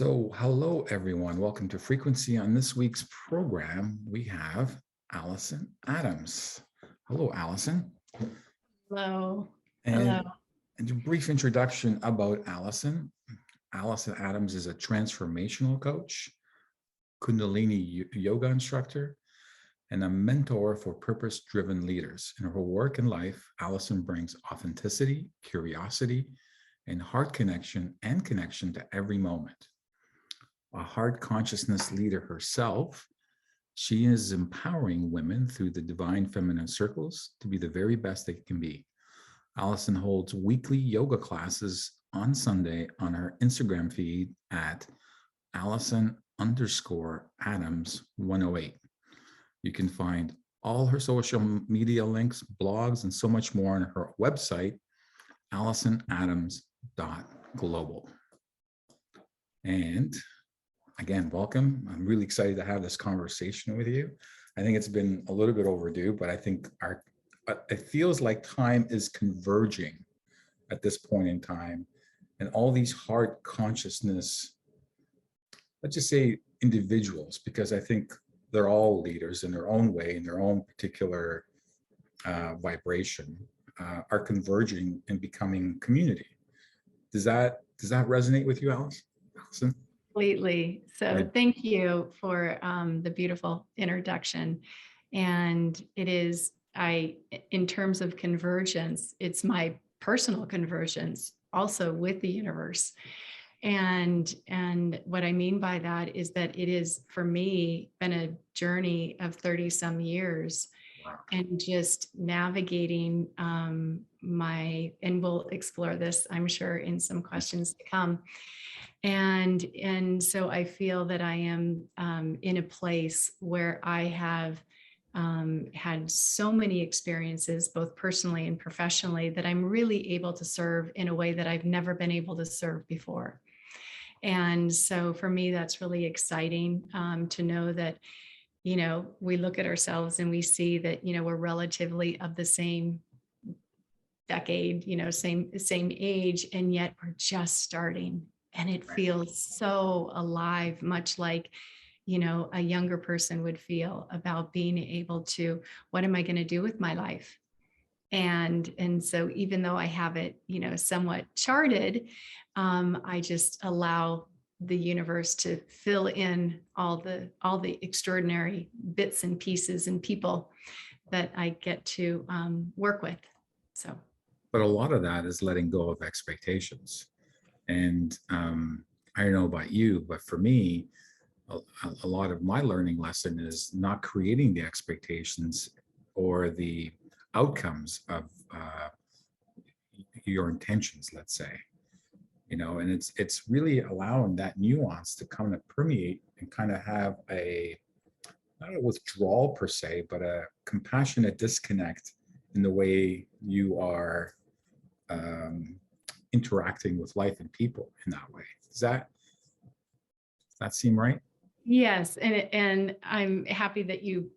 So, hello everyone. Welcome to Frequency. On this week's program, we have Allison Adams. Hello, Allison. Hello. And a brief introduction about Allison. Allison Adams is a transformational coach, Kundalini yoga instructor, and a mentor for purpose-driven leaders. In her work and life, Allison brings authenticity, curiosity, and heart connection to every moment. A heart consciousness leader herself, she is empowering women through the divine feminine circles to be the very best they can be. Allison holds weekly yoga classes on Sunday on her Instagram feed at Allison_Adams108. You can find all her social media links, blogs, and so much more on her website, AllisonAdams.global. And again, welcome. I'm really excited to have this conversation with you. I think it's been a little bit overdue, but I think it feels like time is converging at this point in time. And all these heart consciousness, let's just say individuals, because I think they're all leaders in their own way, in their own particular vibration, are converging and becoming community. Does that resonate with you, Allison? Completely. So thank you for the beautiful introduction. And it is, in terms of convergence, it's my personal convergence also with the universe. And what I mean by that is that it is, for me, been a journey of 30 some years. Wow. And just navigating and we'll explore this, I'm sure, in some questions to come. And so I feel that I am in a place where I have had so many experiences, both personally and professionally, that I'm really able to serve in a way that I've never been able to serve before. And so for me, that's really exciting to know that, you know, we look at ourselves and we see that, you know, we're relatively of the same decade, you know, same age, and yet we're just starting. And it feels so alive, much like, you know, a younger person would feel about being able to, what am I going to do with my life? And so even though I have it, you know, somewhat charted, I just allow the universe to fill in all the extraordinary bits and pieces and people that I get to work with. So, but a lot of that is letting go of expectations. And I don't know about you, but for me, a lot of my learning lesson is not creating the expectations or the outcomes of your intentions, let's say, you know, and it's really allowing that nuance to kind of permeate and kind of have not a withdrawal per se, but a compassionate disconnect in the way you are interacting with life and people in that way. Does that seem right? Yes, and I'm happy that you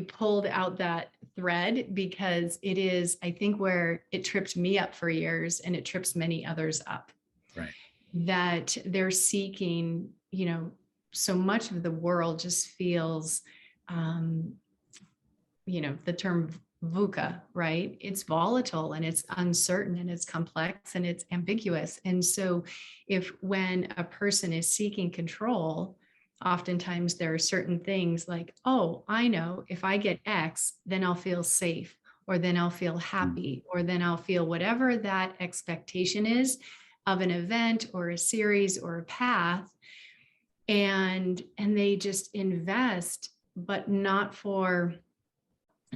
pulled out that thread, because it is, I think, where it tripped me up for years, and it trips many others up. Right. That they're seeking, you know, so much of the world just feels, you know, the term VUCA, right? It's volatile and it's uncertain and it's complex and it's ambiguous. And so when a person is seeking control, oftentimes there are certain things like, oh, I know if I get X, then I'll feel safe, or then I'll feel happy, or then I'll feel whatever that expectation is of an event or a series or a path. And they just invest, but not for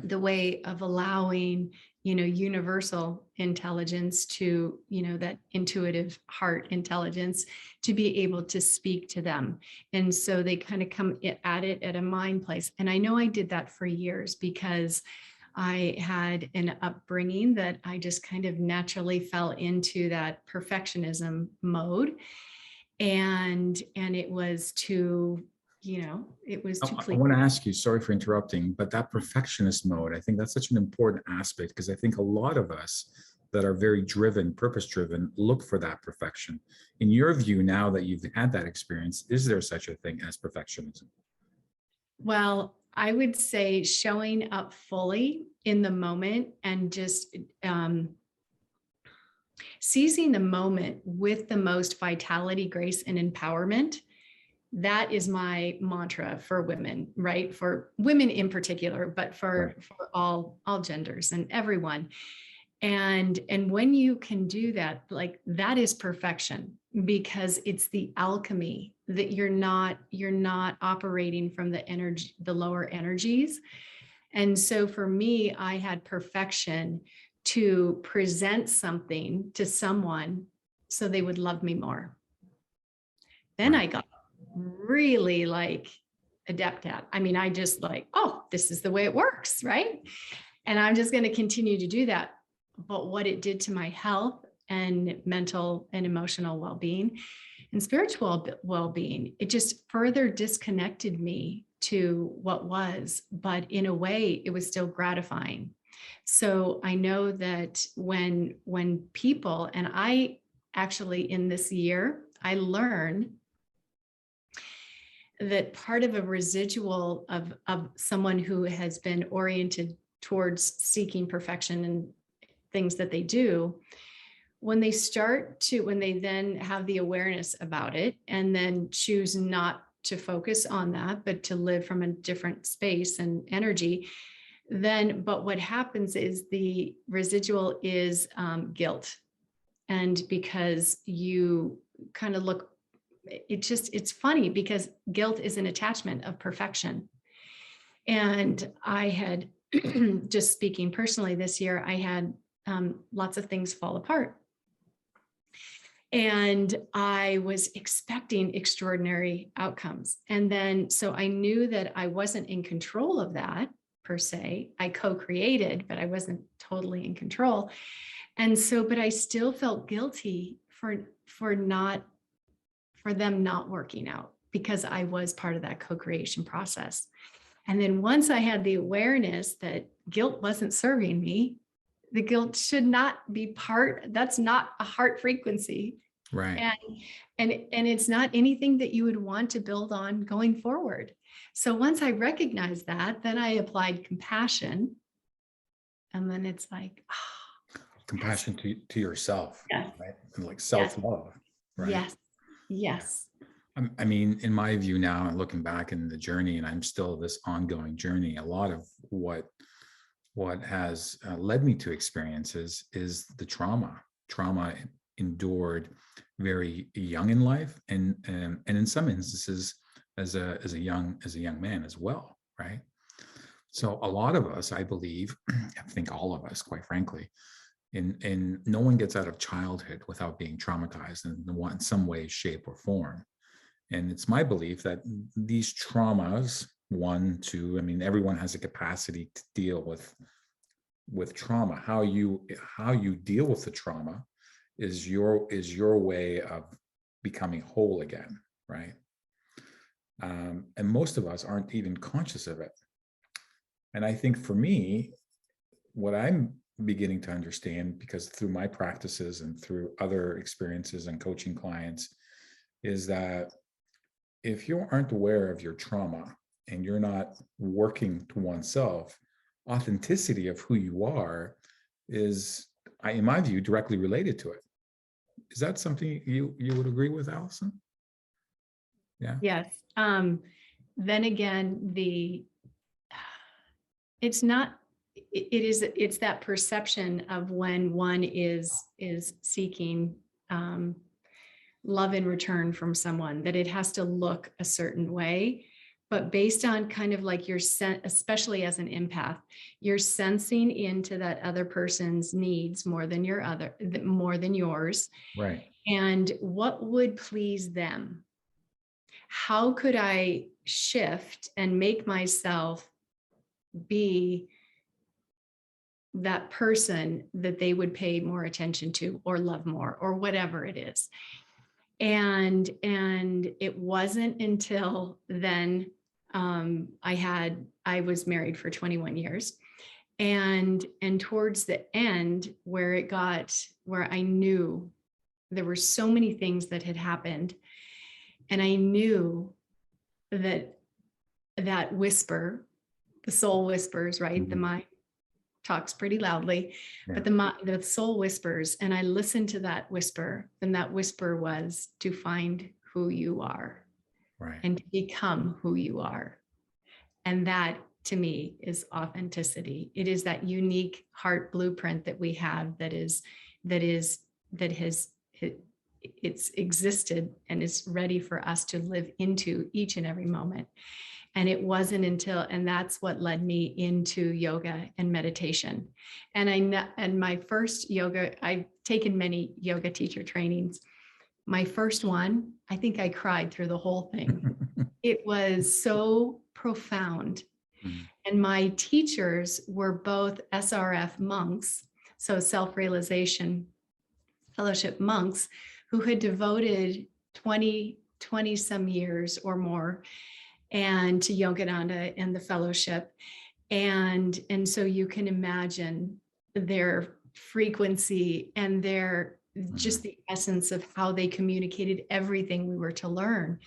the way of allowing, you know, universal intelligence to, you know, that intuitive heart intelligence to be able to speak to them. And so they kind of come at it at a mind place. And I know I did that for years because I had an upbringing that I just kind of naturally fell into that perfectionism mode. And it was too, you know, it was too clear. I want to ask you, sorry for interrupting, but that perfectionist mode, I think that's such an important aspect, because I think a lot of us that are very driven, purpose driven, look for that perfection. In your view, now that you've had that experience, is there such a thing as perfectionism? Well, I would say showing up fully in the moment and just seizing the moment with the most vitality, grace, and empowerment. That is my mantra for women, right? For women in particular, but for all genders and everyone. And when you can do that, like that is perfection, because it's the alchemy that you're not operating from the energy, the lower energies. And so for me, I had perfection to present something to someone so they would love me more. Then I got really like adept at, I mean, I just like, oh, this is the way it works, right? And I'm just going to continue to do that. But what it did to my health and mental and emotional well-being and spiritual well-being, it just further disconnected me to what was, but in a way it was still gratifying. So I know that when people, and I actually in this year, I learned that part of a residual of someone who has been oriented towards seeking perfection and things that they do, when they then have the awareness about it and then choose not to focus on that, but to live from a different space and energy, then, but what happens is the residual is guilt. And because you kind of look, it's funny because guilt is an attachment of perfection. And I had, just speaking personally this year, I had lots of things fall apart. And I was expecting extraordinary outcomes. And then, so I knew that I wasn't in control of that per se. I co-created, but I wasn't totally in control. And so, but I still felt guilty for them not working out because I was part of that co-creation process. And then once I had the awareness that guilt wasn't serving me, the guilt should not be that's not a heart frequency. Right. And it's not anything that you would want to build on going forward. So once I recognized that, then I applied compassion. And then it's like, oh, compassion to yourself, yes. Right? And like self-love, right? Yes. Yes. I mean, in my view now, and looking back in the journey, and I'm still this ongoing journey, a lot of what has led me to experiences is the trauma endured very young in life, and in some instances as a young man as well, right? So a lot of us, I believe, I think all of us, quite frankly, in no one gets out of childhood without being traumatized in some way, shape, or form. And it's my belief that these traumas, one, two, I mean, everyone has a capacity to deal with trauma. How you deal with the trauma is your way of becoming whole again, right? And most of us aren't even conscious of it. And I think for me, what I'm beginning to understand, because through my practices and through other experiences and coaching clients, is that if you aren't aware of your trauma and you're not working to oneself, authenticity of who you are is, in my view, directly related to it. Is that something you would agree with, Allison? Yeah. Yes. Then again, it's that perception of when one is seeking love in return from someone, that it has to look a certain way, but based on kind of like especially as an empath, you're sensing into that other person's needs more than yours. Right. And what would please them? How could I shift and make myself be that person that they would pay more attention to or love more or whatever it is? And it wasn't until then, I was married for 21 years. And towards the end, where I knew there were so many things that had happened, and I knew that whisper, the soul whispers, right? The mind talks pretty loudly, but the soul whispers, and I listened to that whisper, and that whisper was to find who you are, Right. and to become who you are. And that, to me, is authenticity. It is that unique heart blueprint that we have it's existed and is ready for us to live into each and every moment. And it wasn't until, and that's what led me into yoga and meditation. And my first yoga, I've taken many yoga teacher trainings. My first one, I think I cried through the whole thing. It was so profound. And my teachers were both SRF monks, so self-realization fellowship monks, who had devoted 20 some years or more and to Yogananda and the fellowship. And so you can imagine their frequency and their just the essence of how they communicated everything we were to learn.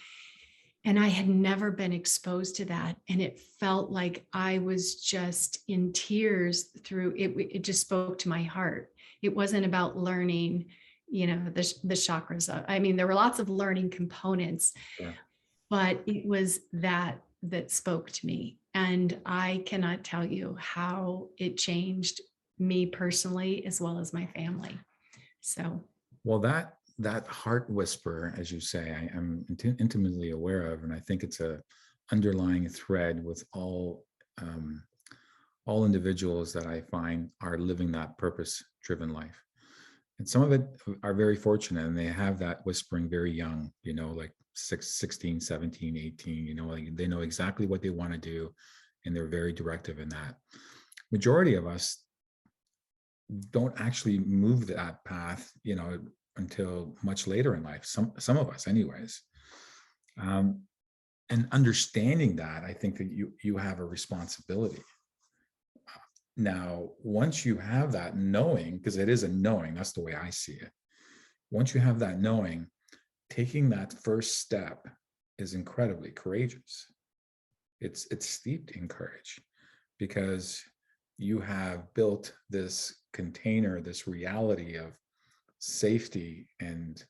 And I had never been exposed to that. And it felt like I was just in tears through it. It just spoke to my heart. It wasn't about learning, the chakras. I mean, there were lots of learning components, but it was that spoke to me. And I cannot tell you how it changed me personally, as well as my family. So, well, that heart whisper, as you say, I am intimately aware of, and I think it's a underlying thread with all individuals that I find are living that purpose-driven life. And some of it are very fortunate, and they have that whispering very young, like 16, 17, 18, like they know exactly what they want to do, and they're very directive in that. Majority of us don't actually move that path, until much later in life, some of us anyways. And understanding that, I think that you have a responsibility. Now, once you have that knowing, because it is a knowing, that's the way I see it. Once you have that knowing, taking that first step is incredibly courageous. It's steeped in courage, because you have built this container, this reality of safety and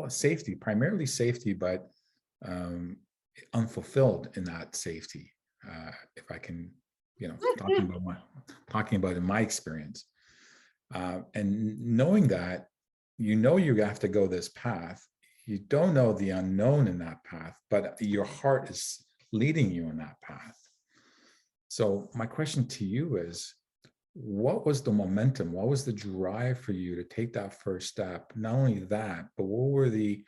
safety, primarily safety, but unfulfilled in that safety. If I can, talking about in my experience, and knowing that, you have to go this path. You don't know the unknown in that path, but your heart is leading you in that path. So my question to you is, what was the momentum? What was the drive for you to take that first step? Not only that, but what were the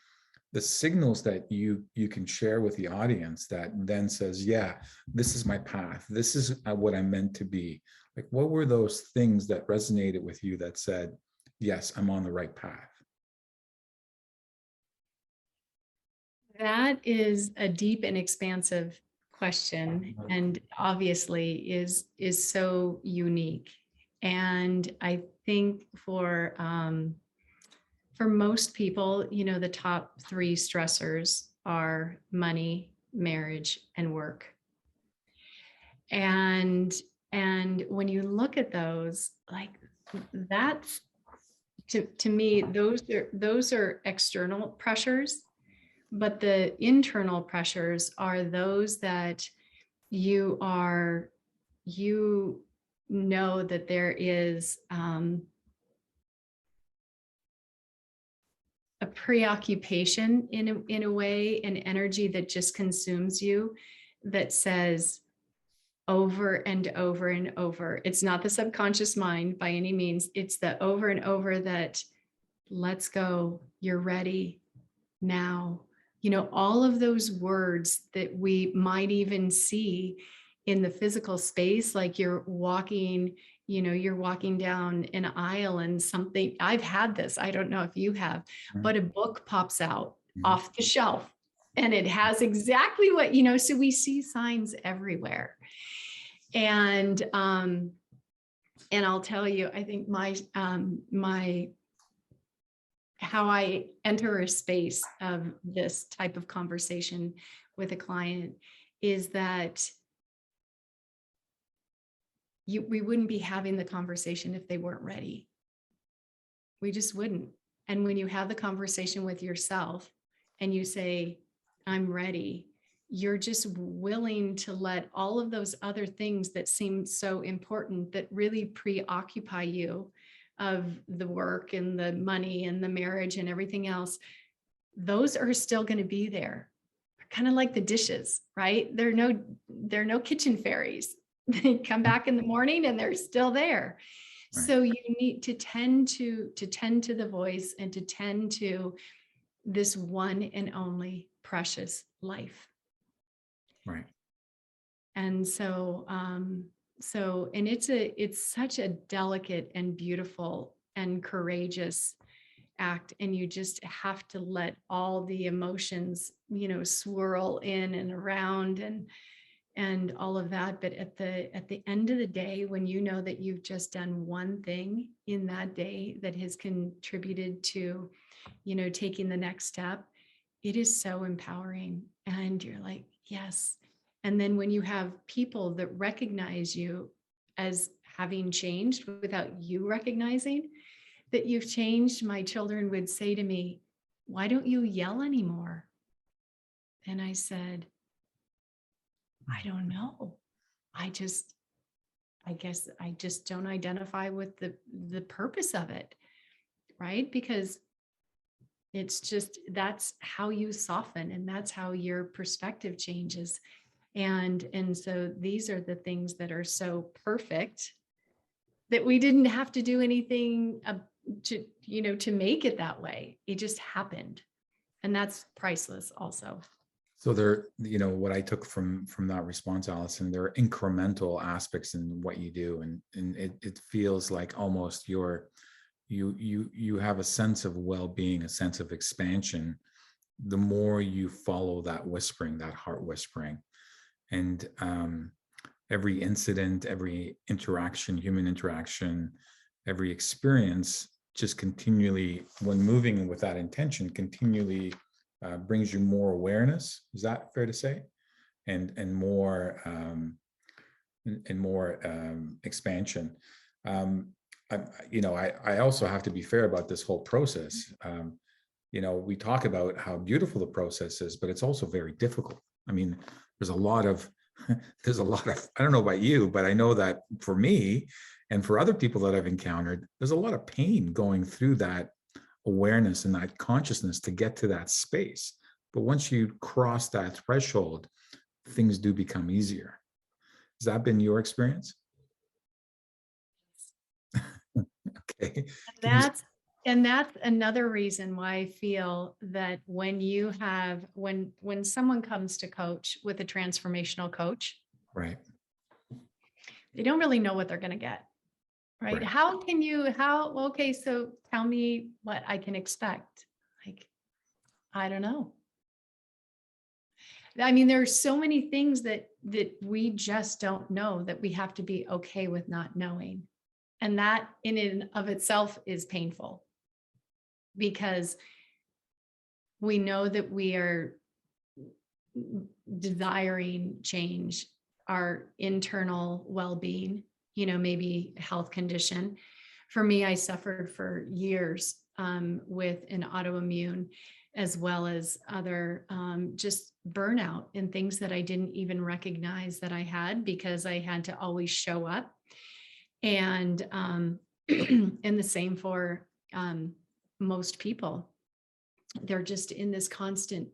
signals that you can share with the audience that then says, yeah, this is my path. This is what I'm meant to be. Like, what were those things that resonated with you that said, yes, I'm on the right path? That is a deep and expansive question, and obviously is so unique. And I think for most people, the top 3 stressors are money, marriage, and work. And when you look at those, like, that's to me, those are external pressures. But the internal pressures are those that you know that there is a preoccupation in a way, an energy that just consumes you, that says over and over and over. It's not the subconscious mind by any means. It's the over and over that, let's go, you're ready now. All of those words that we might even see in the physical space, like you're walking down an aisle and something, I've had this, I don't know if you have, but a book pops out off the shelf and it has exactly what, so we see signs everywhere. And I'll tell you, I think how I enter a space of this type of conversation with a client is that we wouldn't be having the conversation if they weren't ready. We just wouldn't. And when you have the conversation with yourself and you say, I'm ready, you're just willing to let all of those other things that seem so important, that really preoccupy you, of the work and the money and the marriage and everything else, those are still going to be there. Kind of like the dishes, right? They're no kitchen fairies. They come back in the morning and they're still there. Right. So you need to tend to the voice and to tend to this one and only precious life. Right. And so, and it's such a delicate and beautiful and courageous act. And you just have to let all the emotions, swirl in and around and all of that. But at the end of the day, when you know that you've just done one thing in that day that has contributed to, taking the next step, it is so empowering. And you're like, yes. And then when you have people that recognize you as having changed without you recognizing that you've changed, my children would say to me, why don't you yell anymore? And I said, I don't know. I guess I just don't identify with the purpose of it, right? Because it's just, that's how you soften, and that's how your perspective changes. And so these are the things that are so perfect that we didn't have to do anything to make it that way. It just happened. And that's priceless also. So there, what I took from that response, Allison, there are incremental aspects in what you do. And it feels like almost you have a sense of well-being, a sense of expansion, the more you follow that whispering, that heart whispering. And every incident, every interaction, human interaction, every experience just continually, when moving with that intention, continually brings you more awareness. Is that fair to say? And more expansion. I also have to be fair about this whole process. We talk about how beautiful the process is, but it's also very difficult. I mean, there's a lot of, I don't know about you, but I know that for me and for other people that I've encountered, there's a lot of pain going through that awareness and that consciousness to get to that space. But once you cross that threshold, things do become easier. Has that been your experience? Okay. And that's another reason why I feel that when someone comes to coach with a transformational coach, right, they don't really know what they're going to get. Right. Okay, so tell me what I can expect. Like, I don't know. I mean, there are so many things that we just don't know, that we have to be okay with not knowing. And that in and of itself is painful, because we know that we are desiring change, our internal well-being, maybe health condition. For me, I suffered for years with an autoimmune, as well as other just burnout and things that I didn't even recognize that I had, because I had to always show up. And the same for most people. They're just in this constant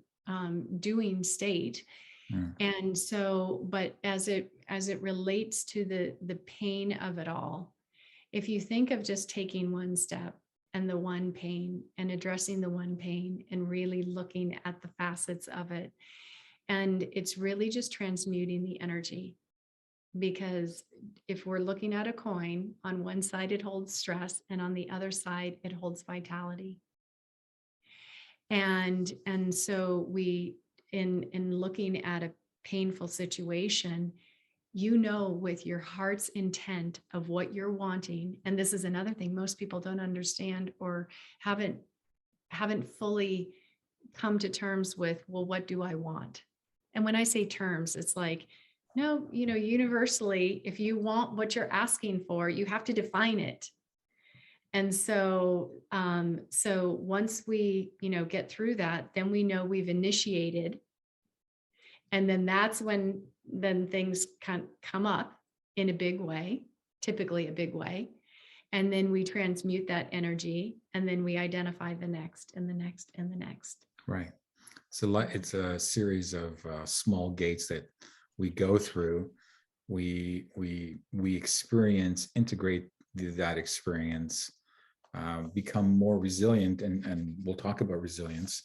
doing state. And so, but as it relates to the pain of it all, if you think of just taking one step and the one pain and addressing the one pain and really looking at the facets of it, and it's really just transmuting the energy. Because if we're looking at a coin, on one side it holds stress, and on the other side it holds vitality. And so we, in looking at a painful situation, you know, with your heart's intent of what you're wanting. And this is another thing most people don't understand or haven't fully come to terms with, well, what do I want? And when I say terms, it's like, no, universally, if you want what you're asking for, you have to define it. And so, so once we, get through that, then we know we've initiated. And then that's when then things can come up in a big way, typically a big way. And then we transmute that energy, and then we identify the next and the next and the next. Right. So it's a series of small gates that we go through. We experience, integrate that experience, become more resilient, and we'll talk about resilience.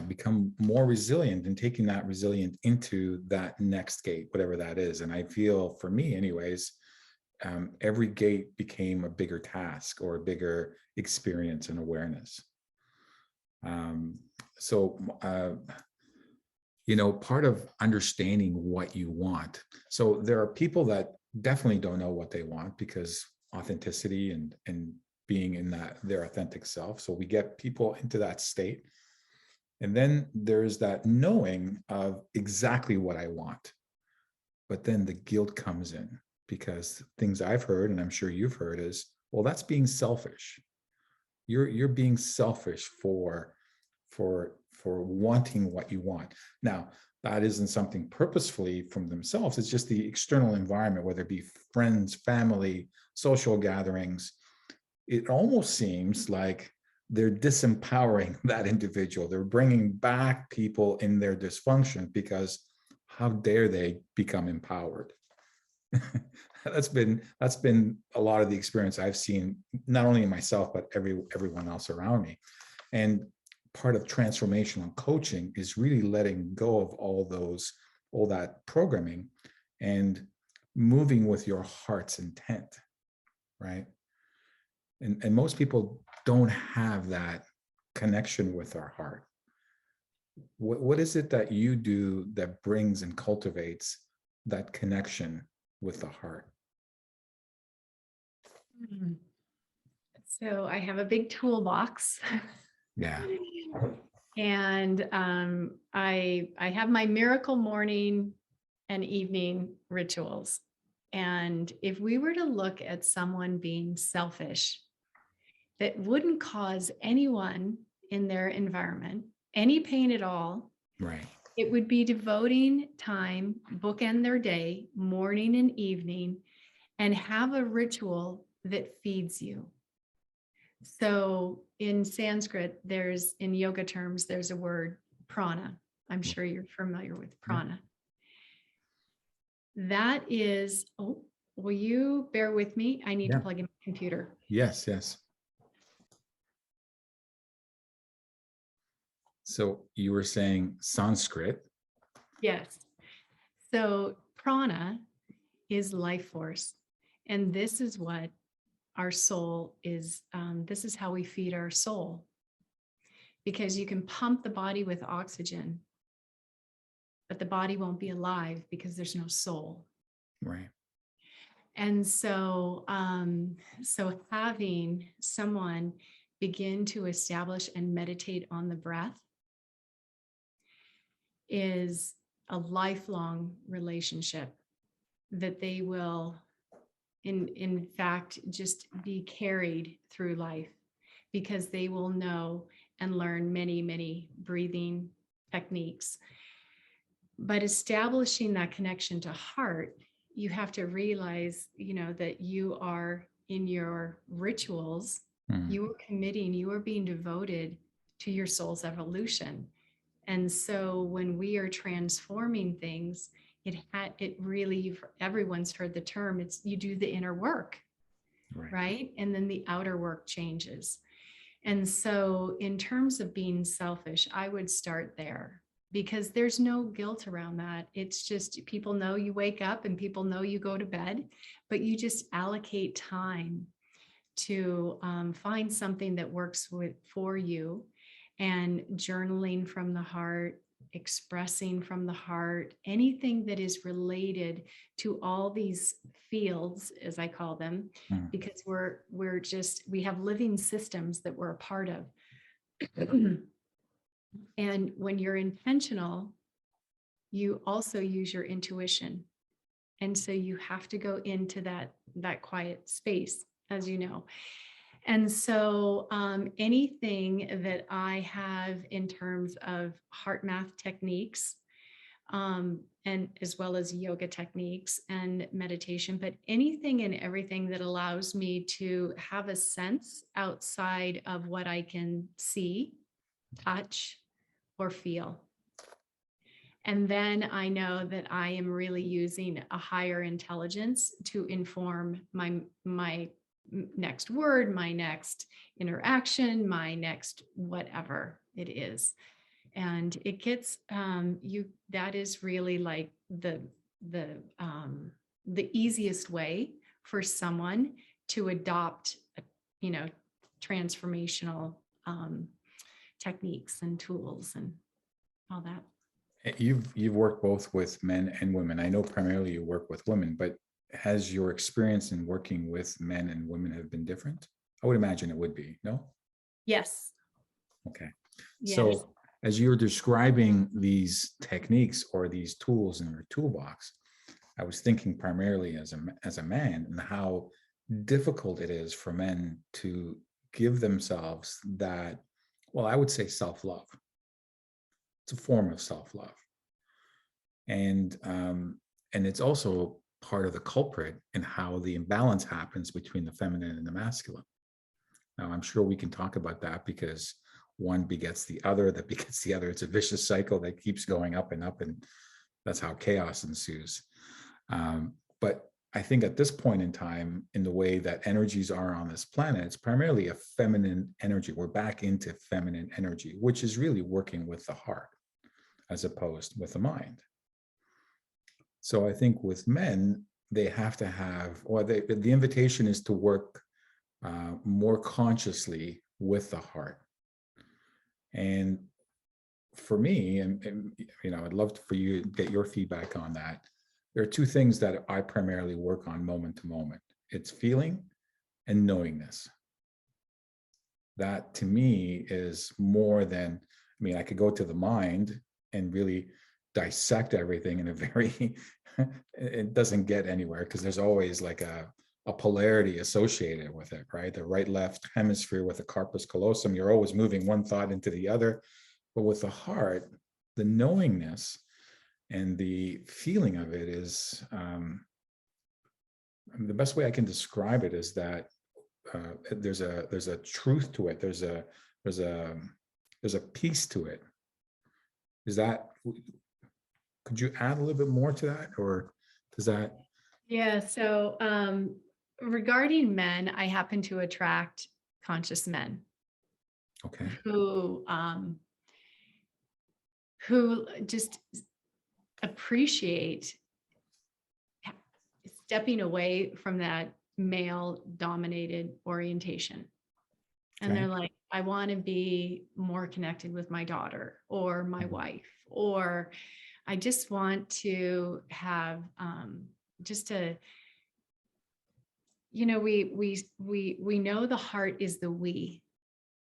Become more resilient and taking that resilient into that next gate, whatever that is. And I feel, for me anyways, every gate became a bigger task or a bigger experience and awareness. Part of understanding what you want. So there are people that definitely don't know what they want, because authenticity and being in their authentic self. So we get people into that state. And then there's that knowing of exactly what I want. But then the guilt comes in, because things I've heard, and I'm sure you've heard, is, well, that's being selfish. You're being selfish for wanting what you want. Now, that isn't something purposefully from themselves. It's just the external environment, whether it be friends, family, social gatherings. It almost seems like they're disempowering that individual. They're bringing back people in their dysfunction, because how dare they become empowered? That's been a lot of the experience I've seen, not only in myself, but everyone else around me. And part of transformational coaching is really letting go of all that programming and moving with your heart's intent, right? And most people don't have that connection with our heart. What is it that you do that brings and cultivates that connection with the heart? So I have a big toolbox. Yeah. And I have my miracle morning and evening rituals. And if we were to look at someone being selfish, that wouldn't cause anyone in their environment any pain at all. Right. It would be devoting time, bookend their day, morning and evening, and have a ritual that feeds you. So in Sanskrit, in yoga terms, there's a word, prana. I'm sure you're familiar with prana. That is, will you bear with me? I need to plug in my computer. Yes. So you were saying Sanskrit. Yes. So prana is life force. And this is what our soul is. This is how we feed our soul. Because you can pump the body with oxygen, but the body won't be alive because there's no soul. Right. And so, so having someone begin to establish and meditate on the breath is a lifelong relationship that they will, in fact, just be carried through life, because they will know and learn many, many breathing techniques. But establishing that connection to heart, you have to realize, that you are in your rituals, you are committing, you are being devoted to your soul's evolution. And so when we are transforming things, it really, everyone's heard the term, it's you do the inner work, right? And then the outer work changes. And so in terms of being selfish, I would start there, because there's no guilt around that. It's just, people know you wake up and people know you go to bed, but you just allocate time to find something that works for you. And journaling from the heart, expressing from the heart, anything that is related to all these fields, as I call them, Mm. because we have living systems that we're a part of. And when you're intentional, you also use your intuition. And so you have to go into that quiet space, as you know. And so anything that I have in terms of heart math techniques, and as well as yoga techniques and meditation, but anything and everything that allows me to have a sense outside of what I can see, touch, or feel. And then I know that I am really using a higher intelligence to inform my next word, my next interaction, my next whatever it is. And it gets that is really like the easiest way for someone to adopt, transformational techniques and tools and all that. You've worked both with men and women. I know primarily you work with women, but has your experience in working with men and women have been different? I would imagine it would be, no? Yes. Okay. Yes. So as you're describing these techniques or these tools in your toolbox, I was thinking primarily as a man and how difficult it is for men to give themselves that, well, I would say self-love. It's a form of self-love. And it's also part of the culprit in how the imbalance happens between the feminine and the masculine. Now, I'm sure we can talk about that because one begets the other, that begets the other. It's a vicious cycle that keeps going up, and that's how chaos ensues. But I think at this point in time, in the way that energies are on this planet, it's primarily a feminine energy. We're back into feminine energy, which is really working with the heart as opposed with the mind. So I think with men, they have to have, or the invitation is to work more consciously with the heart. And for me, and I'd love for you to get your feedback on that. There are two things that I primarily work on moment to moment. It's feeling and knowingness. That to me is more than, I could go to the mind and really dissect everything in a very, it doesn't get anywhere because there's always like a polarity associated with it, right? The right left hemisphere with the corpus callosum, you're always moving one thought into the other. But with the heart, the knowingness and the feeling of it is, the best way I can describe it is that there's a truth to it. There's a peace to it. Could you add a little bit more to that, or does that? Yeah. So regarding men, I happen to attract conscious men. Okay. Who just appreciate stepping away from that male dominated orientation. And Okay. they're like, I want to be more connected with my daughter or my wife, or I just want to have just a, we know the heart is the we,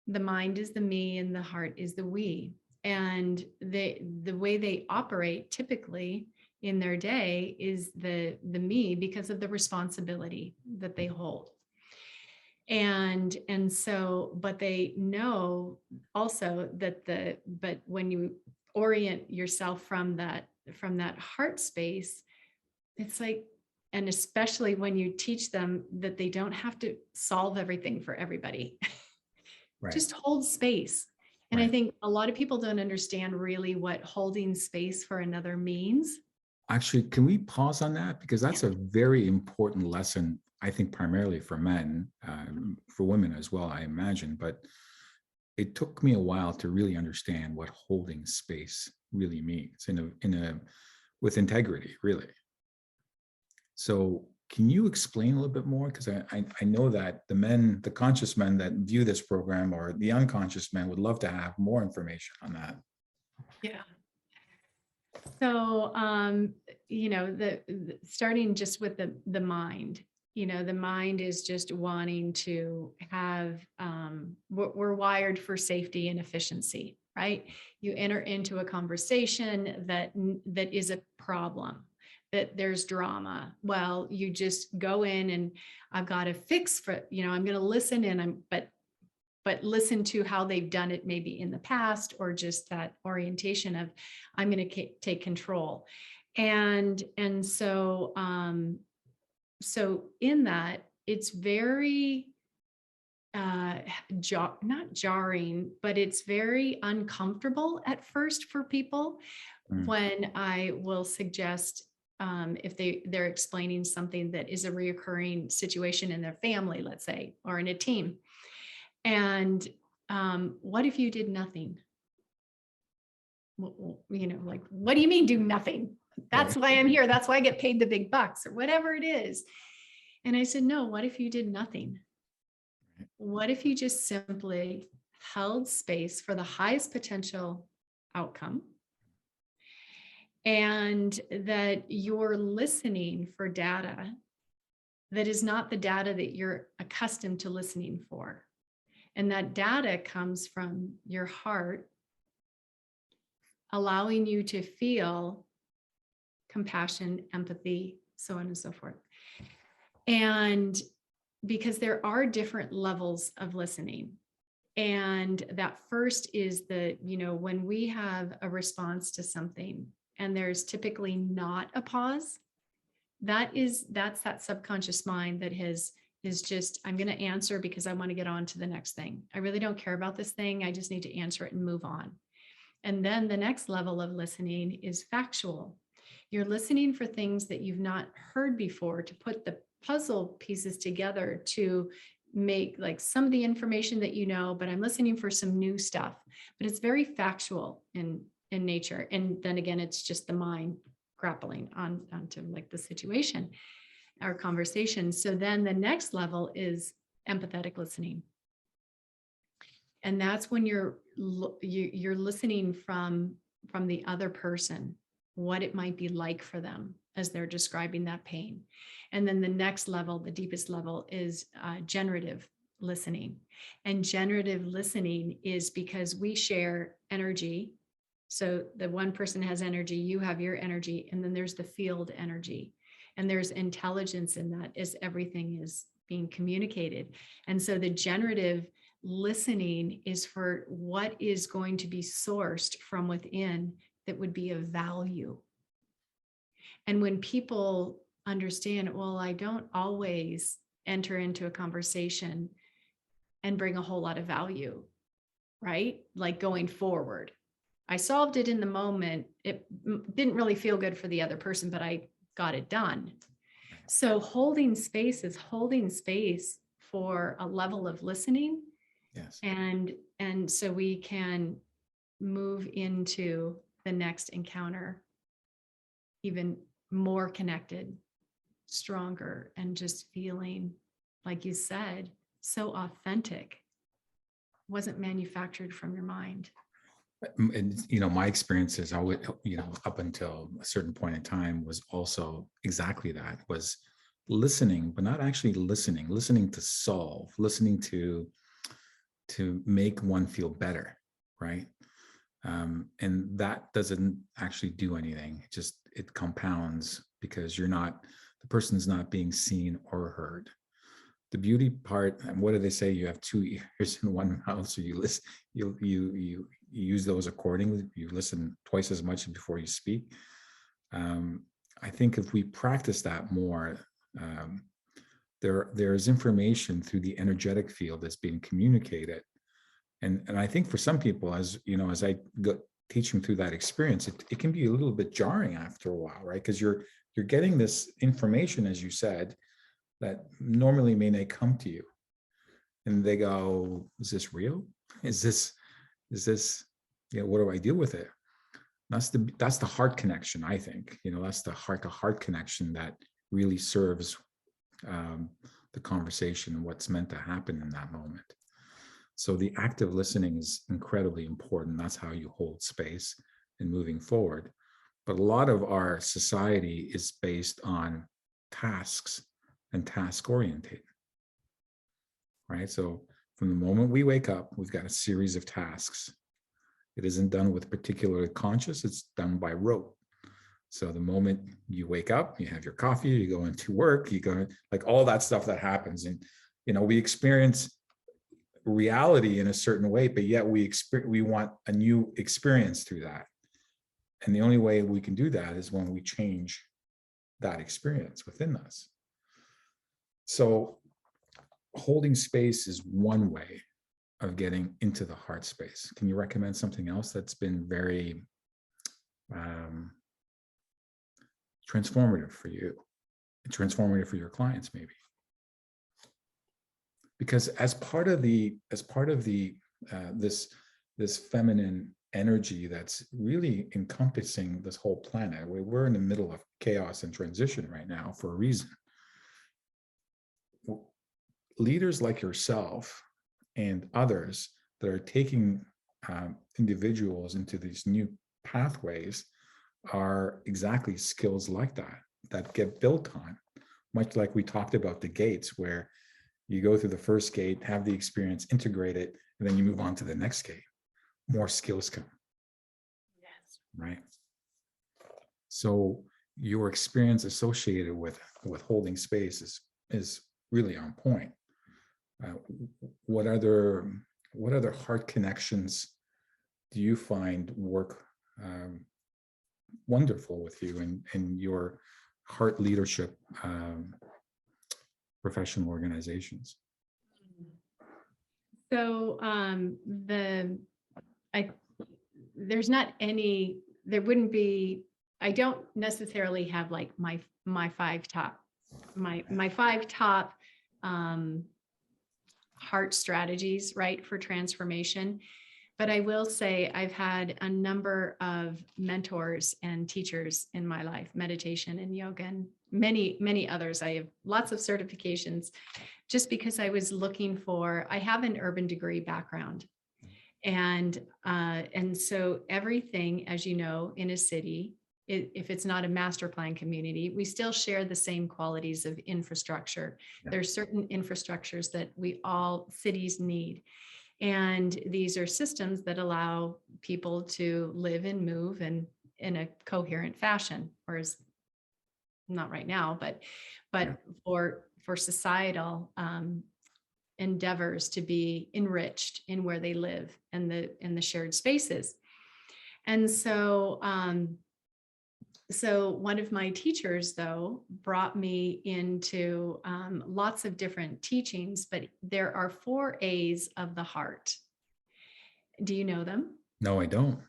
the mind is the me, and the heart is the we. And the way they operate typically in their day is the me, because of the responsibility that they hold. And so, but they know also that but when you orient yourself from that heart space, it's like, and especially when you teach them that they don't have to solve everything for everybody, Right. Just hold space. And Right. I think a lot of people don't understand really what holding space for another means. Actually, can we pause on that? Because that's a very important lesson, I think, primarily for men, for women as well, I imagine. But it took me a while to really understand what holding space really means with integrity, really. So can you explain a little bit more? Because I know that the conscious men that view this program, or the unconscious men, would love to have more information on that. Yeah. So, starting just with the mind, the mind is just wanting to have, we're wired for safety and efficiency, right? You enter into a conversation that is a problem, that there's drama. Well, you just go in and I've got to fix for, I'm going to listen and but listen to how they've done it maybe in the past, or just that orientation of I'm going to take control. And so so in that, it's very not jarring, but it's very uncomfortable at first for people Mm. when I will suggest, if they're explaining something that is a reoccurring situation in their family, let's say, or in a team. And what if you did nothing? Like, what do you mean do nothing? That's Right. why I'm here. That's why I get paid the big bucks, or whatever it is. And I said, no, what if you did nothing? What if you just simply held space for the highest potential outcome, and that you're listening for data that is not the data that you're accustomed to listening for? And that data comes from your heart, allowing you to feel compassion, empathy, so on and so forth. And because there are different levels of listening. And that first is when we have a response to something and there's typically not a pause, that's that subconscious mind that is just, I'm going to answer because I want to get on to the next thing. I really don't care about this thing. I just need to answer it and move on. And then the next level of listening is factual. You're listening for things that you've not heard before, to put the puzzle pieces together to make like some of the information that but I'm listening for some new stuff. But it's very factual in nature. And then again, it's just the mind grappling onto like the situation, our conversation. So then the next level is empathetic listening. And that's when you're listening from the other person, what it might be like for them as they're describing that pain. And then the next level, the deepest level, is generative listening. And generative listening is because we share energy. So the one person has energy, you have your energy, and then there's the field energy. And there's intelligence in that as everything is being communicated. And so the generative listening is for what is going to be sourced from within that would be of value. And when people understand, well, I don't always enter into a conversation and bring a whole lot of value, right? Like going forward, I solved it in the moment. It didn't really feel good for the other person, but I got it done. So holding space is holding space for a level of listening. Yes. And so we can move into the next encounter even more connected, stronger, and just feeling, like you said, so authentic. Wasn't manufactured from your mind. And my experiences, I would, up until a certain point in time, was also exactly that, was listening, but not actually listening to solve, listening to make one feel better, right? And that doesn't actually do anything. It compounds, because the person's not being seen or heard. The beauty part, and what do they say? You have 2 ears and 1 mouth, so you listen. You use those accordingly. You listen twice as much before you speak. I think if we practice that more, there's information through the energetic field that's being communicated. And I think for some people, as I go teach them through that experience, it can be a little bit jarring after a while, right? Because you're getting this information, as you said, that normally may not come to you, and they go, "Is this real? Is this? What do I do with it?" That's the heart connection. I think that's the heart-to-heart connection that really serves the conversation and what's meant to happen in that moment. So the active listening is incredibly important. That's how you hold space in moving forward. But a lot of our society is based on tasks and task oriented, right? So from the moment we wake up, we've got a series of tasks. It isn't done with particular conscious, it's done by rote. So the moment you wake up, you have your coffee, you go into work, you go, like all that stuff that happens. And, we experience reality in a certain way, but yet we want a new experience through that. And the only way we can do that is when we change that experience within us. So holding space is one way of getting into the heart space. Can you recommend something else that's been very transformative for you, transformative for your clients, maybe? Because as part of this feminine energy that's really encompassing this whole planet, we're in the middle of chaos and transition right now for a reason. Leaders like yourself and others that are taking individuals into these new pathways are exactly skills like that get built on, much like we talked about the gates, where you go through the first gate, have the experience, integrate it, and then you move on to the next gate. More skills come. Yes. Right. So your experience associated with holding space is really on point. What other heart connections do you find work wonderful with you in your heart leadership professional organizations? So there's not any, there wouldn't be, I don't necessarily have like my five top heart strategies, right, for transformation. But I will say I've had a number of mentors and teachers in my life, meditation and yoga, and many, many others. I have lots of certifications just because I was looking for, I have an urban degree background. And so everything, as you know, in a city, if it's not a master plan community, we still share the same qualities of infrastructure. Yeah. There's certain infrastructures that cities need. And these are systems that allow people to live and move in a coherent fashion, whereas not right now, but Yeah. for societal endeavors to be enriched in where they live and the shared spaces. And so so one of my teachers, though, brought me into lots of different teachings, but there are 4 A's of the heart. Do you know them? No, I don't.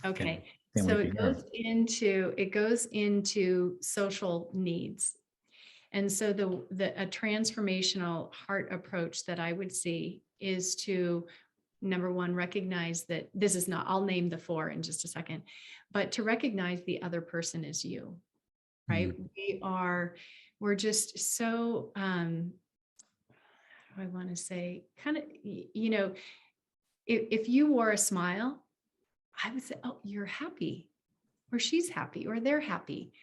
Okay. Can't So wait to hear. it goes into social needs. And so a transformational heart approach that I would see is to, number one, recognize that this is not, I'll name the 4 in just a second, but to recognize the other person is you, right? We're just so, how do I want to say, kind of, if you wore a smile, I would say, oh, you're happy, or she's happy, or they're happy.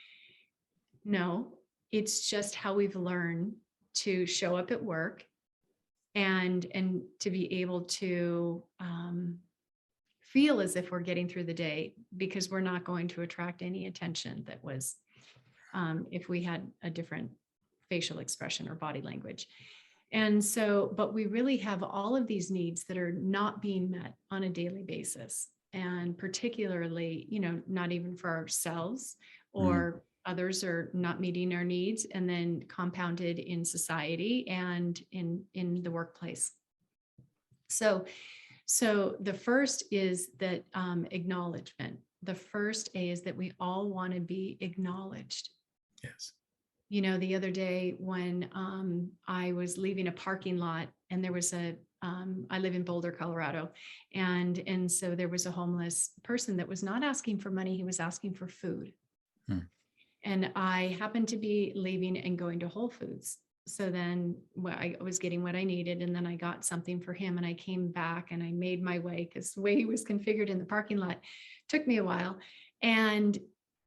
No, it's just how we've learned to show up at work and to be able to feel as if we're getting through the day, because we're not going to attract any attention that was if we had a different facial expression or body language. And so, but we really have all of these needs that are not being met on a daily basis. And particularly, not even for ourselves, or others are not meeting our needs, and then compounded in society and in the workplace. So the first is that acknowledgement. The first A is that we all want to be acknowledged. Yes. The other day when I was leaving a parking lot, and there was I live in Boulder, Colorado. And so there was a homeless person that was not asking for money. He was asking for food. And I happened to be leaving and going to Whole Foods. So then I was getting what I needed, and then I got something for him, and I came back and I made my way, because the way he was configured in the parking lot took me a while. And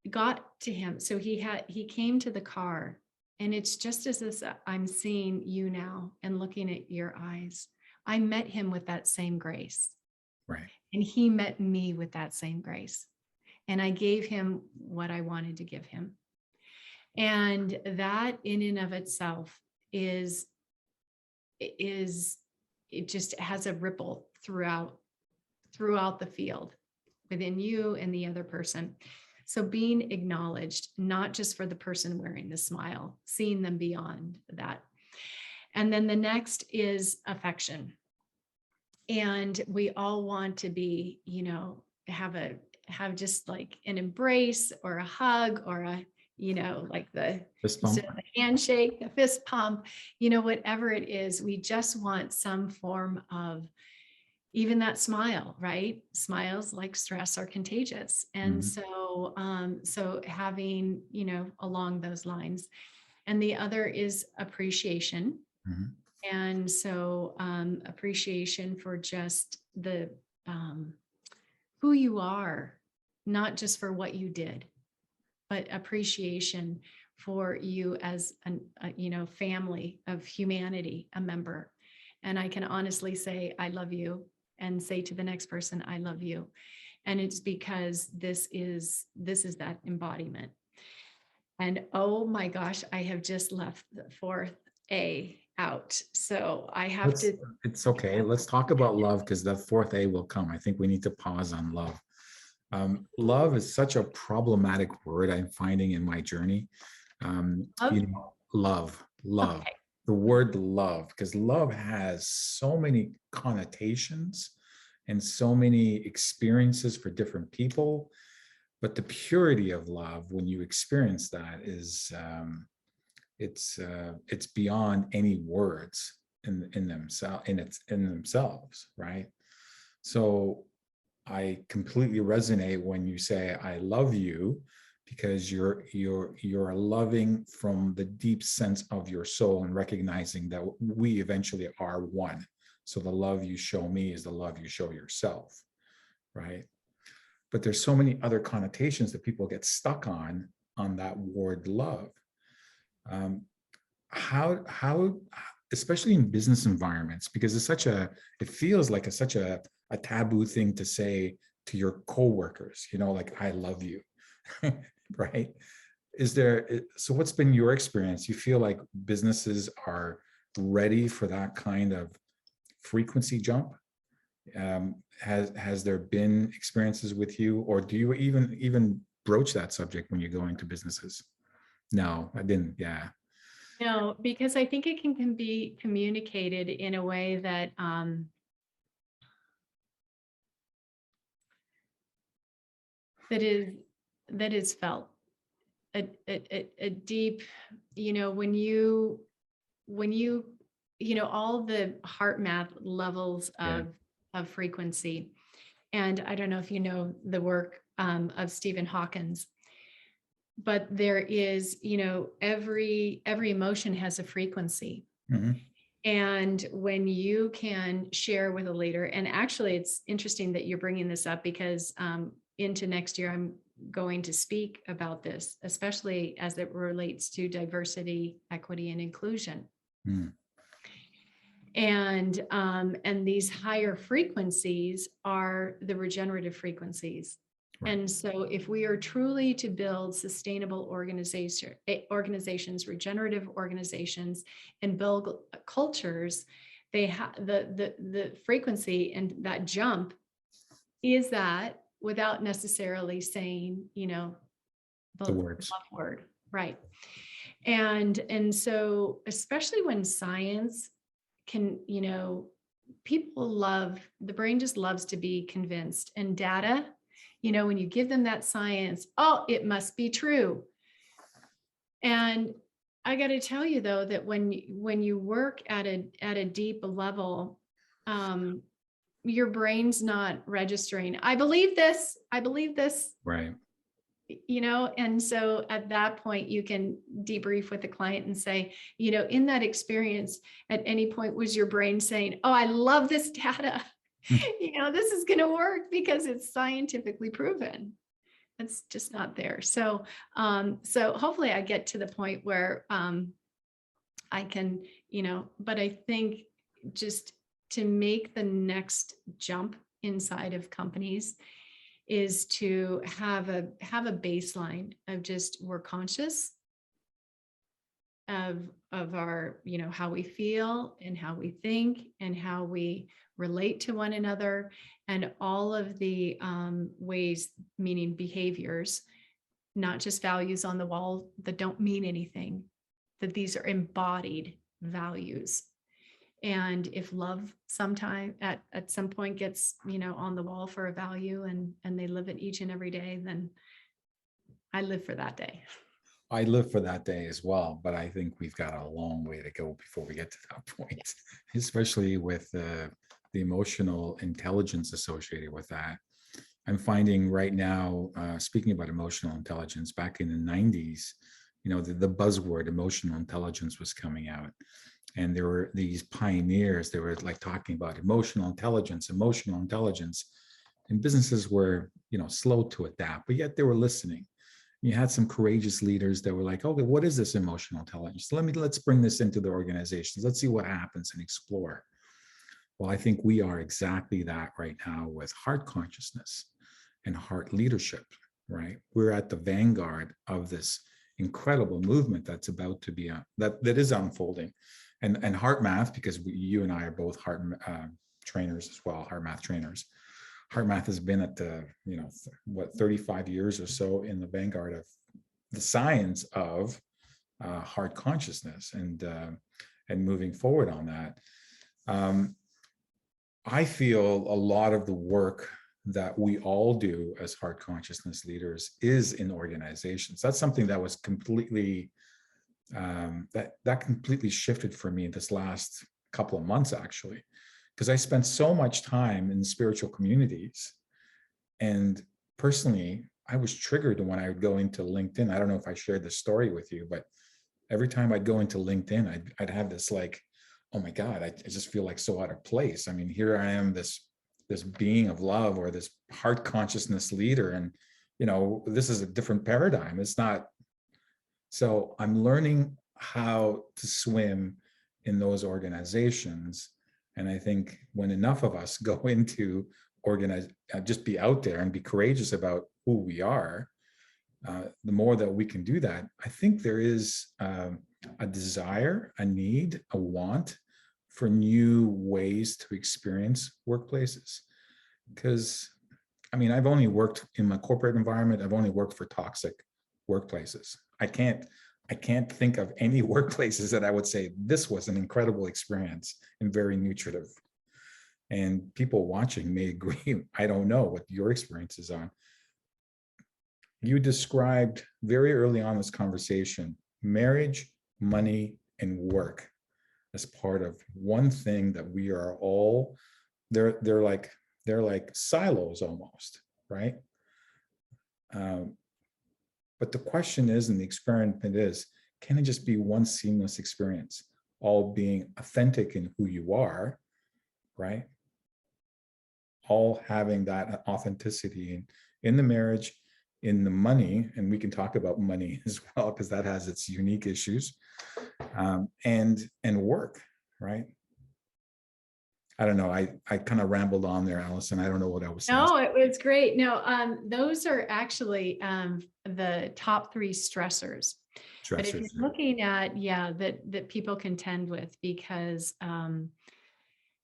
got to him. So he came to the car, and it's just as this, I'm seeing you now and looking at your eyes. I met him with that same grace, Right. and he met me with that same grace. And I gave him what I wanted to give him. And that in and of itself is, it just has a ripple throughout the field within you and the other person. So being acknowledged, not just for the person wearing the smile, seeing them beyond that. And then the next is affection. And we all want to be, have just like an embrace or a hug or a, like Fist instead bump. of the handshake, the fist pump, whatever it is, we just want some form of even that smile, right? Smiles, like stress, are contagious. And Mhm. so having, along those lines. And the other is appreciation. Mhm. And so appreciation for just the who you are, not just for what you did, but appreciation for you as a family of humanity, a member. And I can honestly say, I love you, and say to the next person, I love you. And it's because this is that embodiment. And oh my gosh, I have just left the fourth A out. So I have Let's, to, it's okay. Let's talk about love, because the fourth A will come. I think we need to pause on love. Love is such a problematic word I'm finding in my journey. love. Love, Okay. the word love, because love has so many connotations and so many experiences for different people. But the purity of love, when you experience that, is it's beyond any words in themselves, right? So I completely resonate when you say I love you, because you're loving from the deep sense of your soul and recognizing that we eventually are one. So the love you show me is the love you show yourself, right? But there's so many other connotations that people get stuck on that word love. Um, how especially in business environments, because it feels like such a taboo thing to say to your coworkers, like I love you. Right? So what's been your experience? You feel like businesses are ready for that kind of frequency jump? Has there been experiences with you, or do you even broach that subject when you go into businesses? No, I didn't. Yeah. No, because I think it can be communicated in a way that that is felt. A deep, when you all the heart math levels Yeah. of frequency. And I don't know if you know the work of Stephen Hawkins, but there is, every emotion has a frequency. Mhm. And when you can share with a leader, and actually it's interesting that you're bringing this up, because into next year, I'm going to speak about this, especially as it relates to diversity, equity, and inclusion. Mm. And these higher frequencies are the regenerative frequencies. Right. And so if we are truly to build sustainable organizations, regenerative organizations, and build cultures, they have the frequency and that jump is that, without necessarily saying, the The words. love word, right? And so especially when science can, the brain just loves to be convinced, and data, when you give them that science, oh, it must be true. And I got to tell you though, that when you work at a deep level, your brain's not registering, I believe this, Right. and so at that point you can debrief with the client and say, in that experience, at any point was your brain saying, oh, I love this data, Mm. this is going to work because it's scientifically proven. it's just not there. So, so hopefully I get to the point where I can, but I think just to make the next jump inside of companies is to have a baseline of just, we're conscious of our, how we feel and how we think and how we relate to one another, and all of the ways, meaning behaviors, not just values on the wall that don't mean anything, that these are embodied values. And if love sometime at some point gets, on the wall for a value, and they live it each and every day, then I live for that day. I live for that day as well, but I think we've got a long way to go before we get to that point, especially with the emotional intelligence associated with that. I'm finding right now, speaking about emotional intelligence, back in the 90s, the buzzword emotional intelligence was coming out. And there were these pioneers, they were like talking about emotional intelligence. And businesses were, slow to adapt, but yet they were listening. You had some courageous leaders that were like, okay, what is this emotional intelligence? Let's bring this into the organizations. Let's see what happens and explore. Well, I think we are exactly that right now with heart consciousness and heart leadership, right? We're at the vanguard of this incredible movement that's about to be that is unfolding. And heart math, because you and I are both heart trainers as well, heart math trainers. Heart math has been at the 35 years or so in the vanguard of the science of heart consciousness and moving forward on that. I feel a lot of the work that we all do as heart consciousness leaders is in organizations. That's something that was completely that completely shifted for me this last couple of months, actually, because I spent so much time in spiritual communities. And personally, I was triggered when I would go into LinkedIn. I don't know if I shared this story with you, but every time I'd go into LinkedIn, I'd have this like, oh my God, I just feel like so out of place. I mean, here I am, this being of love or this heart consciousness leader. And, this is a different paradigm. It's not. So I'm learning how to swim in those organizations. And I think when enough of us go into just be out there and be courageous about who we are, the more that we can do that, I think there is a desire, a need, a want for new ways to experience workplaces. Because, I mean, I've only worked in my corporate environment. I've only worked for toxic workplaces. I can't think of any workplaces that I would say this was an incredible experience and very nutritive. And people watching may agree. I don't know what your experiences are. You described very early on this conversation, marriage, money, and work as part of one thing that we are all, they're like silos almost, right? But the question is, and the experiment is, can it just be one seamless experience, all being authentic in who you are, right? All having that authenticity in the marriage, in the money, and we can talk about money as well, because that has its unique issues, and work, right? I don't know. I kind of rambled on there, Allison. I don't know what I was saying. No, it was great. No, those are actually the top 3 stressors. But if you're looking at, that people contend with, because, and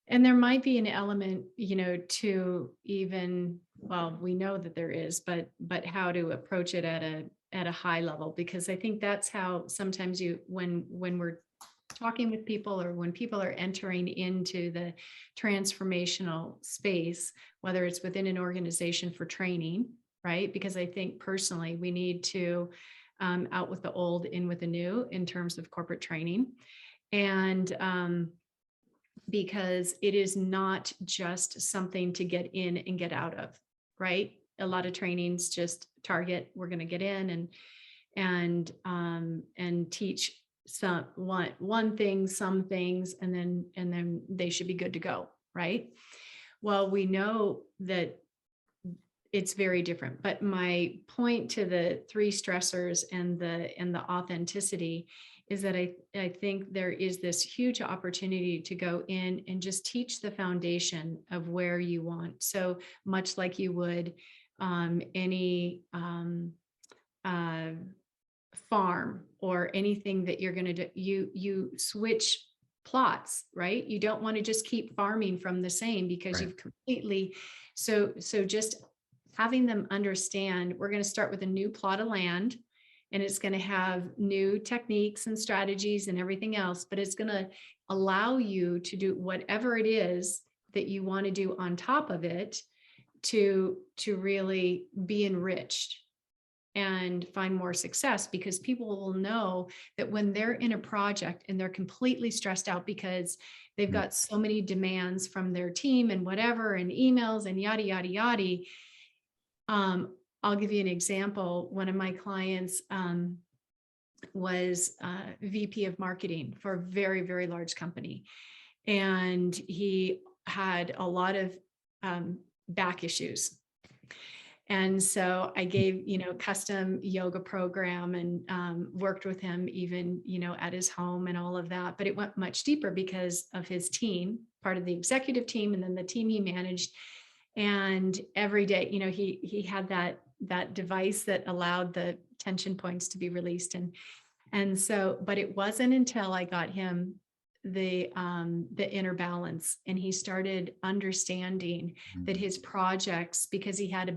there might be an element, to even, well, we know that there is, but how to approach it at a high level, because I think that's how sometimes when we're talking with people, or when people are entering into the transformational space, whether it's within an organization for training, right? Because I think personally, we need to out with the old, in with the new in terms of corporate training. And because it is not just something to get in and get out of, right? A lot of trainings just target, we're going to get in and teach one thing, some things, and then they should be good to go, right? Well, we know that it's very different. But my point to the 3 stressors and the authenticity is that I think there is this huge opportunity to go in and just teach the foundation of where you want. So much like you would any farm or anything that you're going to do, you switch plots, right? You don't want to just keep farming from the same, because Right. you've completely, so just having them understand, we're going to start with a new plot of land, and it's going to have new techniques and strategies and everything else, but it's going to allow you to do whatever it is that you want to do on top of it to really be enriched and find more success, because people will know that when they're in a project and they're completely stressed out because they've got so many demands from their team and whatever, and emails and yada, yada, yada. I'll give you an example. One of my clients was VP of marketing for a very, very large company. And he had a lot of back issues. And so I gave, custom yoga program and worked with him even, at his home and all of that. But it went much deeper because of his team, part of the executive team, and then the team he managed. And every day, he had that device that allowed the tension points to be released. And so, but it wasn't until I got him the inner balance, and he started understanding that his projects, because he had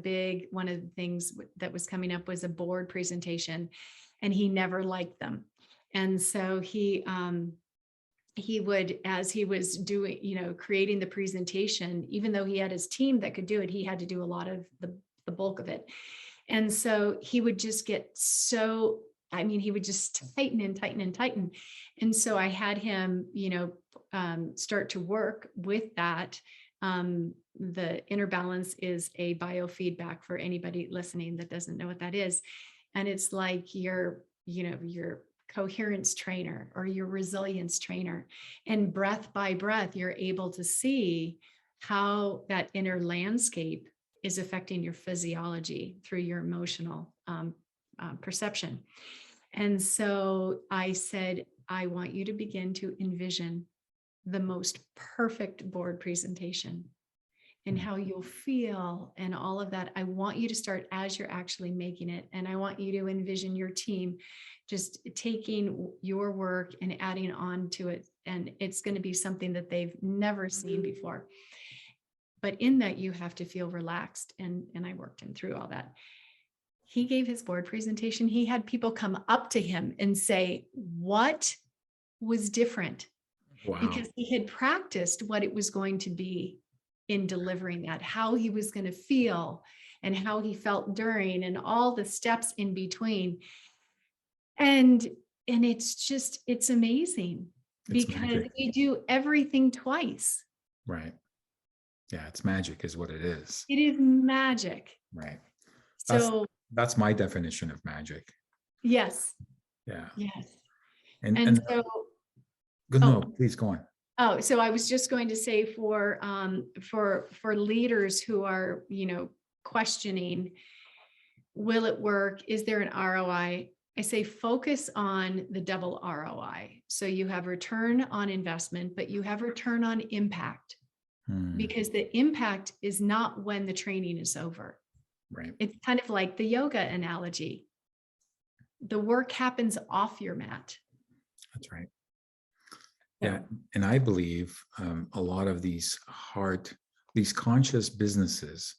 one of the things that was coming up was a board presentation, and he never liked them. And so he would, as he was doing, creating the presentation, even though he had his team that could do it, he had to do a lot of the bulk of it. And so he would just get so, he would just tighten and tighten and tighten. And so I had him, start to work with that. The inner balance is a biofeedback for anybody listening that doesn't know what that is. And it's like your coherence trainer or your resilience trainer. And breath by breath, you're able to see how that inner landscape is affecting your physiology through your emotional perception. And so I said, I want you to begin to envision the most perfect board presentation and how you'll feel and all of that. I want you to start as you're actually making it. And I want you to envision your team just taking your work and adding on to it. And it's going to be something that they've never seen before. But in that, you have to feel relaxed. And I worked him through all that. He gave his board presentation. He had people come up to him and say, what was different? Wow. Because he had practiced what it was going to be in delivering that, how he was going to feel and how he felt during and all the steps in between. And it's amazing because we do everything twice. Right. Yeah, it's magic is what it is. It is magic. Right. So that's my definition of magic. Yes. Yeah. Yes. And so no, please go on. Oh, so I was just going to say for leaders who are, questioning, will it work? Is there an ROI? I say focus on the double ROI. So you have return on investment, but you have return on impact. Because the impact is not when the training is over. Right. It's kind of like the yoga analogy. The work happens off your mat. That's right. Yeah. And I believe a lot of these conscious businesses,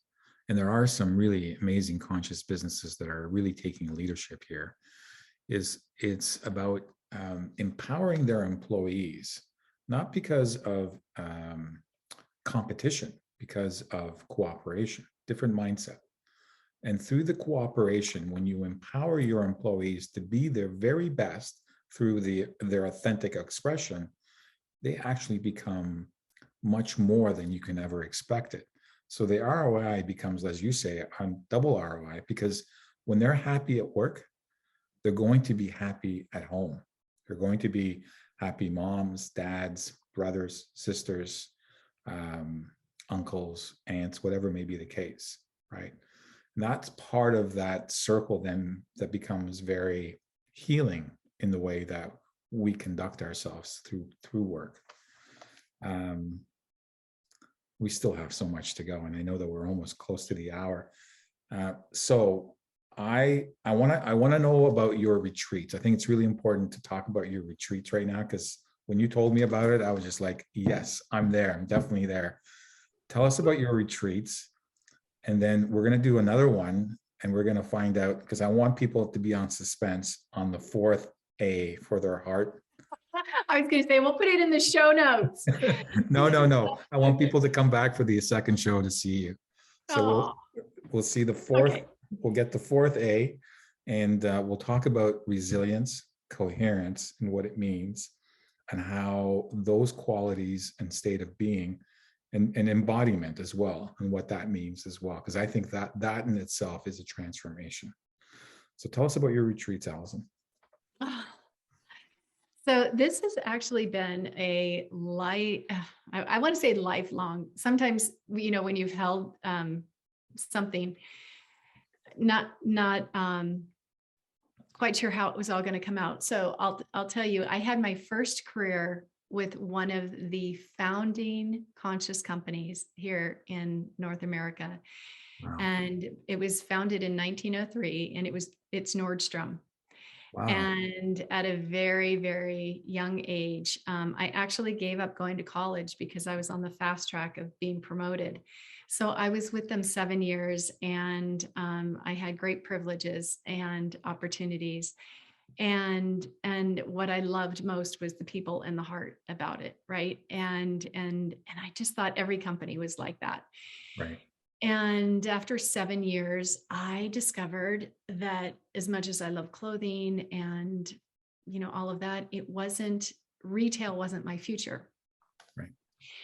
and there are some really amazing conscious businesses that are really taking leadership here, it's about empowering their employees, not because of competition, because of cooperation, different mindset. And through the cooperation, when you empower your employees to be their very best through their authentic expression, they actually become much more than you can ever expect it. So the ROI becomes, as you say, on double ROI, because when they're happy at work, they're going to be happy at home. They're going to be happy moms, dads, brothers, sisters, uncles, aunts, whatever may be the case, right? And that's part of that circle then that becomes very healing in the way that we conduct ourselves through work. We still have so much to go, and I know that we're almost close to the hour. So I want to know about your retreats. I think it's really important to talk about your retreats right now, because when you told me about it, I was just like, yes, I'm there. I'm definitely there. Tell us about your retreats, and then we're going to do another one, and we're going to find out, because I want people to be on suspense on the fourth A for their heart. I was going to say, we'll put it in the show notes. No. I want people to come back for the second show to see you. So we'll see the fourth. Okay. We'll get the fourth A, and we'll talk about resilience, coherence, and what it means, and how those qualities and state of being and embodiment as well, and what that means as well. Because I think that in itself is a transformation. So tell us about your retreats, Allison. So this has actually been I want to say lifelong. Sometimes, when you've held something, not quite sure how it was all going to come out. So I'll tell you, I had my first career with one of the founding conscious companies here in North America. Wow. And it was founded in 1903, and it's Nordstrom. Wow. And at a very, very young age, I actually gave up going to college because I was on the fast track of being promoted. So I was with them 7 years, and I had great privileges and opportunities. And what I loved most was the people and the heart about it, right? And I just thought every company was like that. Right. And after 7 years, I discovered that as much as I love clothing and, all of that, retail wasn't my future. Right.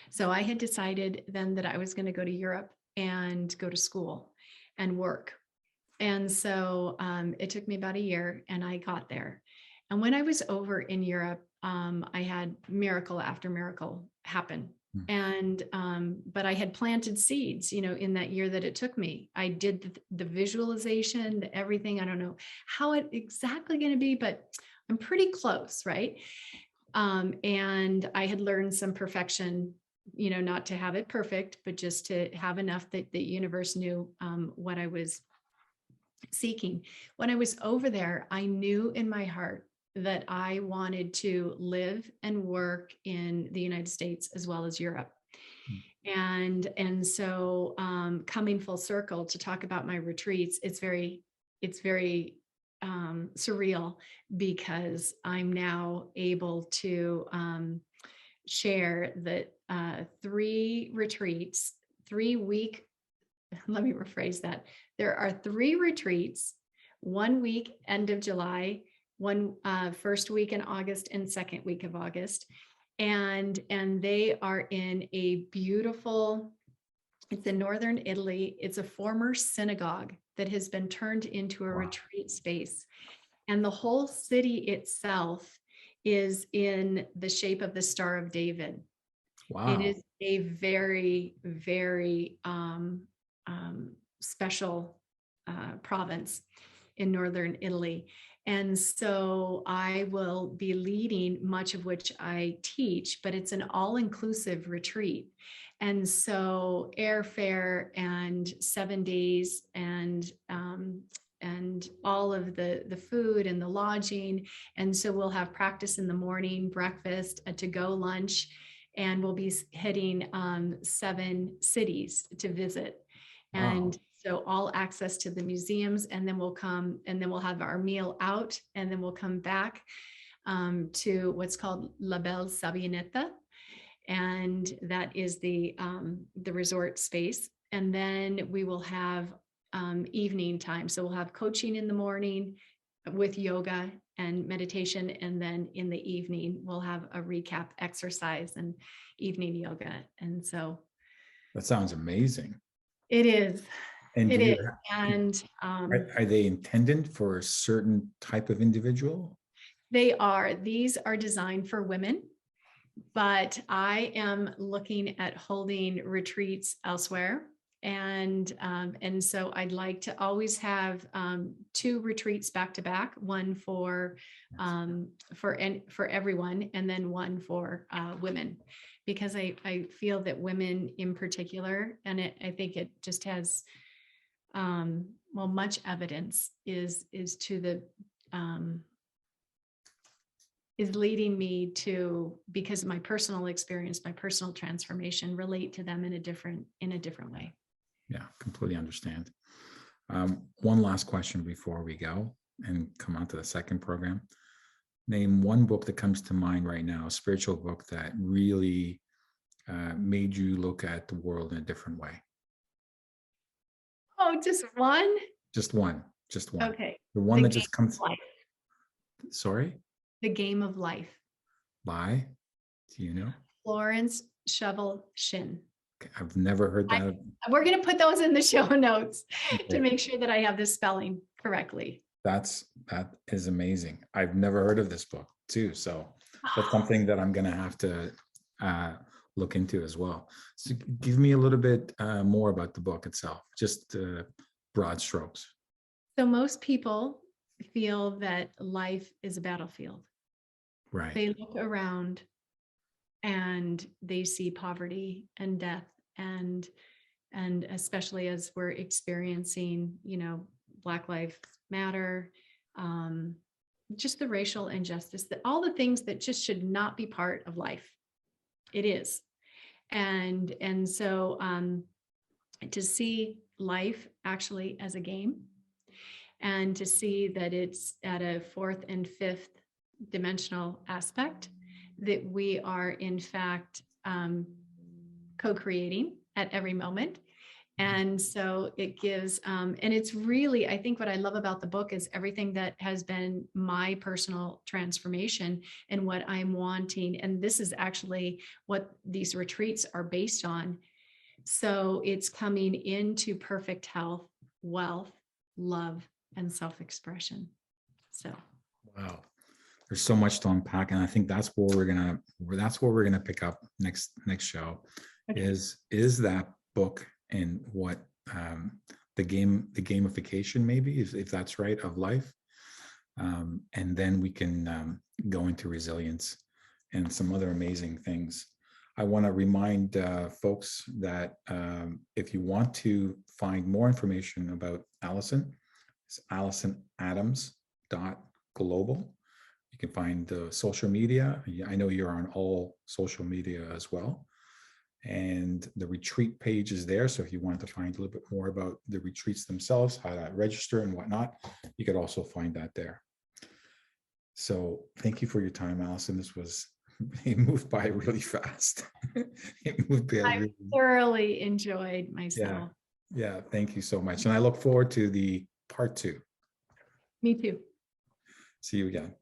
So I had decided then that I was going to go to Europe and go to school and work. And so it took me about a year, and I got there. And when I was over in Europe, I had miracle after miracle happen. And, but I had planted seeds, in that year that it took me. I did the visualization, everything. I don't know how it exactly going to be, but I'm pretty close. Right. And I had learned some perfection, not to have it perfect, but just to have enough that the universe knew what I was seeking. When I was over there, I knew in my heart that I wanted to live and work in the United States as well as Europe. And so coming full circle to talk about my retreats, it's very surreal, because I'm now able to share that 3 retreats, 3-week, let me rephrase that. There are 3 retreats, 1 week, end of July, one first week in August, and second week of August. And they are in a beautiful, it's in northern Italy. It's a former synagogue that has been turned into a retreat space. And the whole city itself is in the shape of the Star of David. Wow. It is a very, very special province in northern Italy. And so I will be leading much of which I teach, but it's an all-inclusive retreat. And so airfare and 7 days and all of the food and the lodging. And so we'll have practice in the morning, breakfast, a to-go lunch, and we'll be hitting 7 cities to visit. And so all access to the museums, and then we'll have our meal out, and then we'll come back to what's called La Belle Sabianeta. And that is the resort space. And then we will have evening time. So we'll have coaching in the morning with yoga and meditation. And then in the evening, we'll have a recap exercise and evening yoga. And so that sounds amazing. It is. And it is. Are they intended for a certain type of individual? They are. These are designed for women, but I am looking at holding retreats elsewhere. And so I'd like to always have 2 retreats back to back, one for everyone, and then one for women, because I feel that women in particular, and I think it just has well, much evidence is to the is leading me to, because of my personal experience, my personal transformation, relate to them in a different way. Yeah, completely understand. One last question before we go and come on to the second program. Name one book that comes to mind right now, a spiritual book that really made you look at the world in a different way. Oh, just one? Just one. Okay. The one that just comes. Life. Sorry? The Game of Life. By? Do you know? Florence Scovel Shinn. Okay, I've never heard that. We're going to put those in the show notes to make sure that I have the spelling correctly. That is amazing. I've never heard of this book too. So that's something that I'm going to have to look into as well. So give me a little bit more about the book itself, just broad strokes. So most people feel that life is a battlefield. Right. They look around and they see poverty and death, and especially as we're experiencing, Black Lives Matter, just the racial injustice, that all the things that just should not be part of life. It is. And so to see life actually as a game, and to see that it's at a 4th and 5th dimensional aspect, that we are in fact co-creating at every moment. And so it gives, and it's really, I think what I love about the book is everything that has been my personal transformation and what I'm wanting. And this is actually what these retreats are based on. So it's coming into perfect health, wealth, love, and self-expression. So. Wow. There's so much to unpack. And I think that's what we're gonna pick up next show. Okay. Is that book and what the gamification, maybe, if that's right, of life. And then we can go into resilience and some other amazing things. I want to remind folks that if you want to find more information about Allison, it's allisonadams.global. You can find the social media. I know you're on all social media as well. And the retreat page is there. So if you want to find a little bit more about the retreats themselves, how to register and whatnot, you could also find that there. So thank you for your time, Allison. It moved by really fast. I thoroughly enjoyed myself. Yeah, thank you so much. And I look forward to the part 2. Me too. See you again.